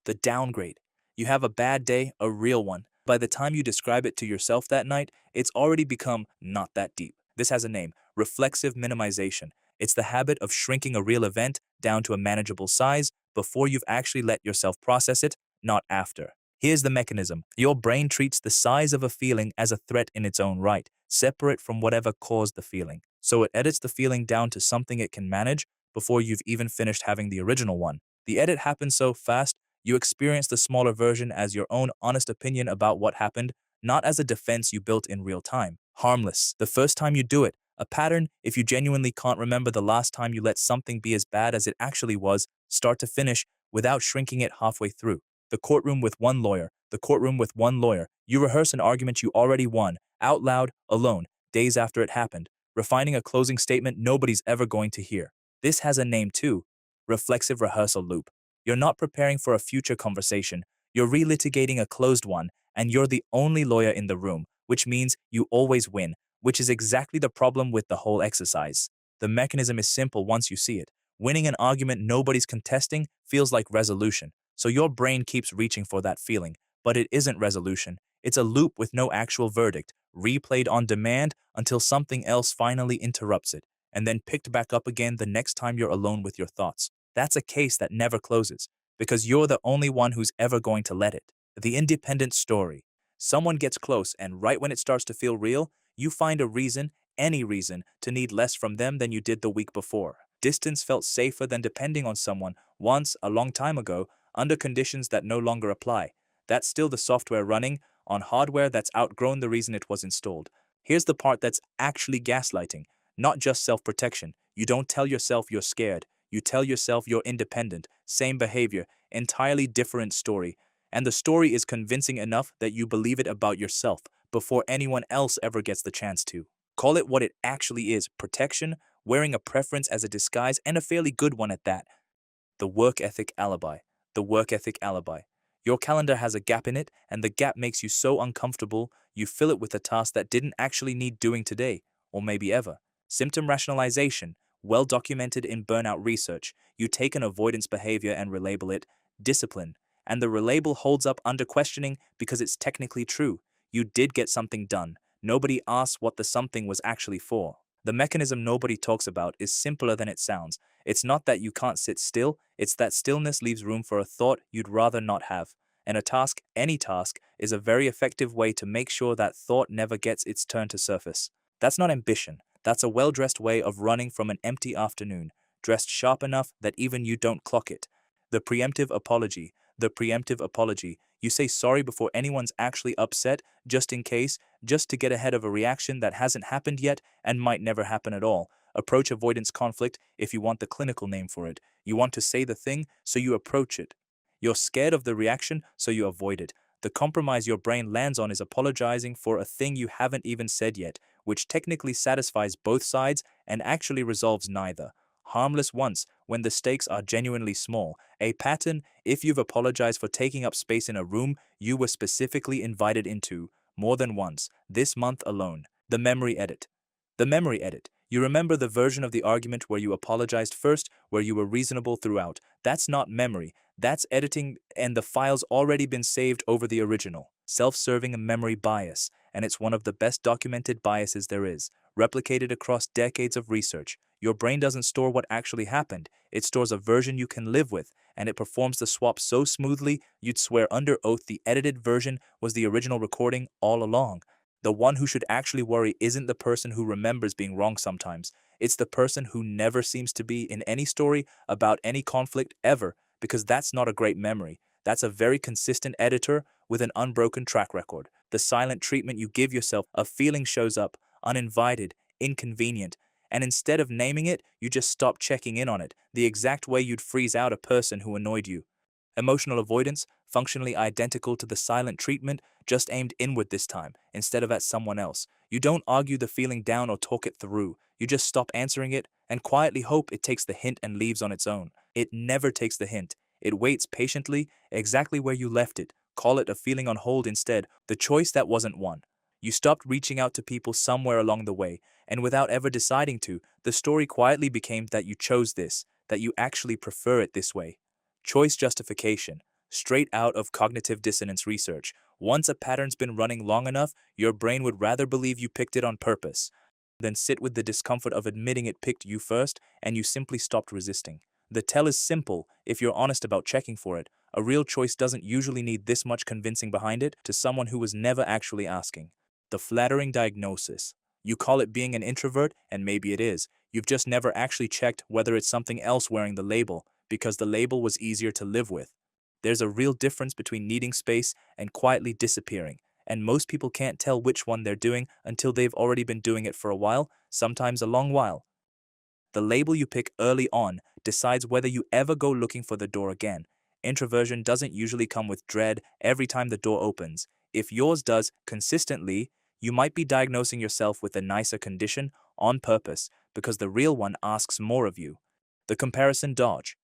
The downgrade. You have a bad day, a real one. By the time you describe it to yourself that night, it's already become not that deep. This has a name, reflexive minimization. It's the habit of shrinking a real event down to a manageable size before you've actually let yourself process it, not after. Here's the mechanism. Your brain treats the size of a feeling as a threat in its own right, separate from whatever caused the feeling. So it edits the feeling down to something it can manage before you've even finished having the original one. The edit happens so fast, you experience the smaller version as your own honest opinion about what happened, not as a defense you built in real time. Harmless. The first time you do it. A pattern, if you genuinely can't remember the last time you let something be as bad as it actually was, start to finish, without shrinking it halfway through. The courtroom with one lawyer. The courtroom with one lawyer. You rehearse an argument you already won, out loud, alone, days after it happened, refining a closing statement nobody's ever going to hear. This has a name too. Reflexive rehearsal loop. You're not preparing for a future conversation. You're relitigating a closed one, and you're the only lawyer in the room, which means you always win, which is exactly the problem with the whole exercise. The mechanism is simple once you see it. Winning an argument nobody's contesting feels like resolution, so your brain keeps reaching for that feeling, but it isn't resolution. It's a loop with no actual verdict, replayed on demand until something else finally interrupts it, and then picked back up again the next time you're alone with your thoughts. That's a case that never closes, because you're the only one who's ever going to let it. The independent story. Someone gets close, and right when it starts to feel real, you find a reason, any reason, to need less from them than you did the week before. Distance felt safer than depending on someone once, a long time ago, under conditions that no longer apply. That's still the software running on hardware that's outgrown the reason it was installed. Here's the part that's actually gaslighting, not just self-protection. You don't tell yourself you're scared. You tell yourself you're independent, same behavior, entirely different story. And the story is convincing enough that you believe it about yourself before anyone else ever gets the chance to. Call it what it actually is, protection, wearing a preference as a disguise, and a fairly good one at that. The work-ethic alibi. The work-ethic alibi. Your calendar has a gap in it, and the gap makes you so uncomfortable, you fill it with a task that didn't actually need doing today, or maybe ever. Symptom rationalization. Well documented in burnout research. You take an avoidance behavior and relabel it discipline, and the relabel holds up under questioning because it's technically true. You did get something done. Nobody asks what the something was actually for. The mechanism nobody talks about is simpler than it sounds. It's not that you can't sit still, it's that stillness leaves room for a thought you'd rather not have. And a task, any task, is a very effective way to make sure that thought never gets its turn to surface. That's not ambition. That's a well-dressed way of running from an empty afternoon, dressed sharp enough that even you don't clock it. The preemptive apology. The preemptive apology. You say sorry before anyone's actually upset, just in case, just to get ahead of a reaction that hasn't happened yet and might never happen at all. Approach avoidance conflict, if you want the clinical name for it. You want to say the thing, so you approach it. You're scared of the reaction, so you avoid it. The compromise your brain lands on is apologizing for a thing you haven't even said yet, which technically satisfies both sides and actually resolves neither. Harmless once, when the stakes are genuinely small. A pattern, if you've apologized for taking up space in a room you were specifically invited into, more than once, this month alone. The memory edit. The memory edit. You remember the version of the argument where you apologized first, where you were reasonable throughout. That's not memory. That's editing, and the file's already been saved over the original. Self-serving memory bias, and it's one of the best documented biases there is, replicated across decades of research. Your brain doesn't store what actually happened. It stores a version you can live with, and it performs the swap so smoothly you'd swear under oath the edited version was the original recording all along. The one who should actually worry isn't the person who remembers being wrong sometimes. It's the person who never seems to be in any story about any conflict ever, because that's not a great memory. That's a very consistent editor with an unbroken track record. The silent treatment you give yourself, a feeling shows up, uninvited, inconvenient, and instead of naming it, you just stop checking in on it, the exact way you'd freeze out a person who annoyed you. Emotional avoidance, functionally identical to the silent treatment, just aimed inward this time, instead of at someone else. You don't argue the feeling down or talk it through. You just stop answering it and quietly hope it takes the hint and leaves on its own. It never takes the hint. It waits patiently, exactly where you left it. Call it a feeling on hold instead, the choice that wasn't one. You stopped reaching out to people somewhere along the way, and without ever deciding to, the story quietly became that you chose this, that you actually prefer it this way. Choice justification. straight out of cognitive dissonance research. Once a pattern's been running long enough, your brain would rather believe you picked it on purpose than sit with the discomfort of admitting it picked you first and you simply stopped resisting. The tell is simple if you're honest about checking for it. A real choice doesn't usually need this much convincing behind it to someone who was never actually asking. The flattering diagnosis. You call it being an introvert, and maybe it is. You've just never actually checked whether it's something else wearing the label, because the label was easier to live with. There's a real difference between needing space and quietly disappearing, and most people can't tell which one they're doing until they've already been doing it for a while, sometimes a long while. The label you pick early on decides whether you ever go looking for the door again. Introversion doesn't usually come with dread every time the door opens. If yours does consistently, you might be diagnosing yourself with a nicer condition on purpose because the real one asks more of you. The comparison dodge.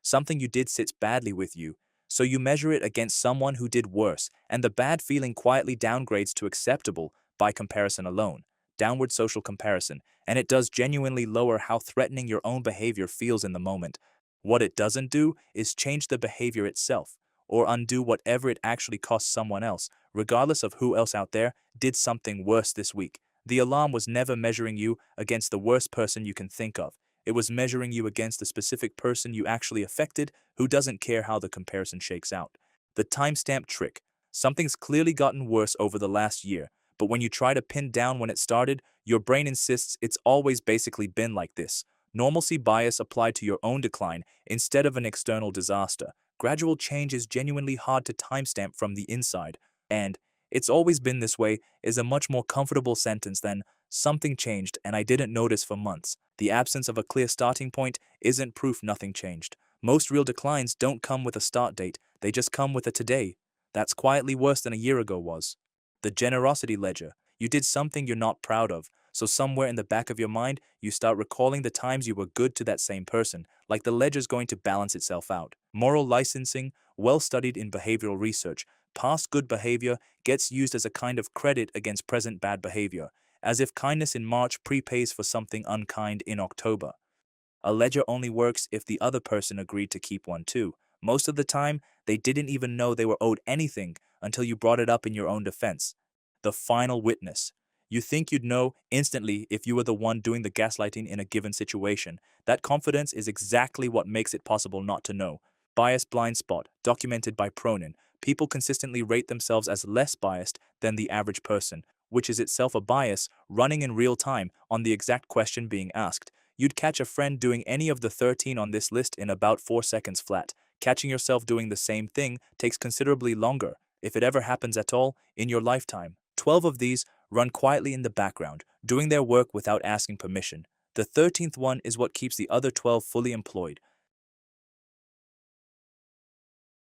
Something you did sits badly with you, so you measure it against someone who did worse, and the bad feeling quietly downgrades to acceptable by comparison alone. Downward social comparison, and it does genuinely lower how threatening your own behavior feels in the moment. What it doesn't do is change the behavior itself, or undo whatever it actually costs someone else, regardless of who else out there did something worse this week. The alarm was never measuring you against the worst person you can think of. It was measuring you against the specific person you actually affected who doesn't care how the comparison shakes out. The timestamp trick. Something's clearly gotten worse over the last year, but when you try to pin down when it started, your brain insists it's always basically been like this. Normalcy bias applied to your own decline instead of an external disaster. Gradual change is genuinely hard to timestamp from the inside, and it's always been this way is a much more comfortable sentence than something changed and I didn't notice for months. The absence of a clear starting point isn't proof nothing changed. Most real declines don't come with a start date, they just come with a today. That's quietly worse than a year ago was. The generosity ledger. You did something you're not proud of, so somewhere in the back of your mind, you start recalling the times you were good to that same person, like the ledger's going to balance itself out. Moral licensing, well studied in behavioral research, past good behavior gets used as a kind of credit against present bad behavior, as if kindness in March prepays for something unkind in October. A ledger only works if the other person agreed to keep one too. Most of the time, they didn't even know they were owed anything until you brought it up in your own defense. The final witness. You think you'd know instantly if you were the one doing the gaslighting in a given situation. That confidence is exactly what makes it possible not to know. Bias blind spot, documented by Pronin. People consistently rate themselves as less biased than the average person, which is itself a bias running in real time on the exact question being asked. You'd catch a friend doing any of the 13 on this list in about 4 seconds flat. Catching yourself doing the same thing takes considerably longer, if it ever happens at all, in your lifetime. 12 of these run quietly in the background, doing their work without asking permission. The 13th one is what keeps the other 12 fully employed.